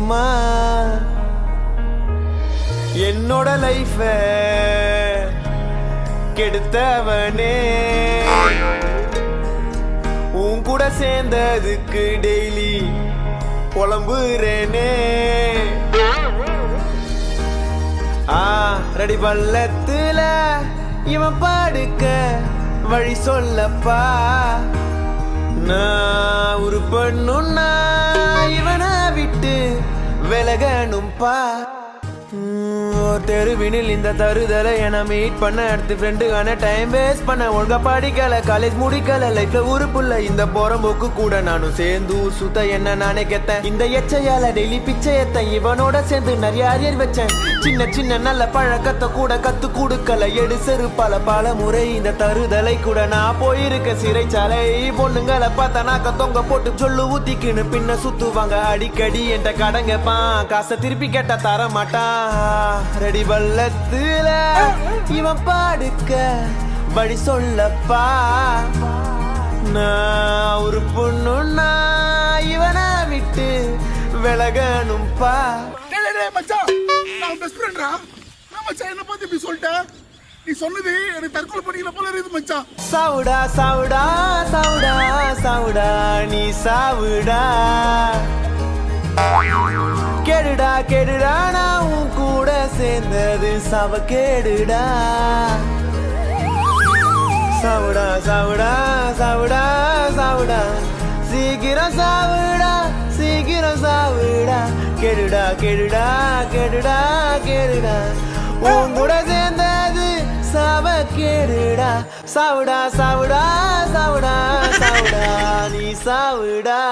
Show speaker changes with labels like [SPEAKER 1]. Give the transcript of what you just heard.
[SPEAKER 1] தெரியுமா என்னோட லைஃப கெடுத்தவனே உன் கூட சேர்ந்ததுக்கு டெய்லி புலம்புறேனே ரெடி பள்ளத்துல இவன் பாடுக்க வழி சொல்லப்பா நான் உருப்பண்ணுன்னா இவனை விட்டு விலகணும்பா தெருவினில் இந்த தருதலை என மீட் பண்ண அடுத்து ஃப்ரெண்டுக்கான டைம் வேஸ்ட் பண்ண ஒழுங்கா படிக்கல காலேஜ் முடிக்கல லைஃப்ல உருப்புள்ள இந்த போறம்போக்கு கூட நானும் சேர்ந்து ஊர் சுத்த என்ன நானே கெத்தேன் இந்த எச்சையால டெய்லி பிச்சை எத்தேன் இவனோட சேர்ந்து நிறைய அரியர் வச்சேன் சின்ன சின்ன நல்ல பழக்கத்தை கூட கத்து கொடுக்கல எடு செருப்பால பல முறை இந்த தருதலை கூட நான் போயிருக்க சிறைச்சாலை பொண்ணுங்களை பார்த்தா நாக்க தொங்க போட்டு சொல்லு ஊத்திக்குன்னு பின்ன சுத்துவாங்க அடிக்கடி என்கிட்ட கடங்கப்பான் காசை திருப்பி கேட்டா தர மாட்டான் ரெடி பள்ளத்துல இவன் பாடுக்க வழி சொல்லப்பா நான் ஒரு பொண்ணுன்னா இவனை விட்டு விலகணும்பா
[SPEAKER 2] மச்சான் நான் பெஸ்ட் ஃப்ரெண்ட்ரா நான் மச்சான் என்ன பத்தி இப்படி சொல்லிட்டேன் நீ சொன்னது எனக்கு தற்கொலை பண்ணிக்கல போல இருக்குது மச்சான்
[SPEAKER 1] சாவுடா சாவுடா சாவுடா சாவுடா நீ சாவுடா கேடுடா கேடுடா நான் உன் கூட சேர்ந்தது சவ கேடுடா சாவுடா சாவுடா சாவுடா சாவுடா சீக்கிரம் சாவுடா சீக்கிரம் சாவுடா கேடுடா கேடுடா கேடுடா கேடுடா உன் கூட சேர்ந்தது சவ கேடுடா சாவுடா சாவுடா சாவுடா சாவுடா நீ சாவுடா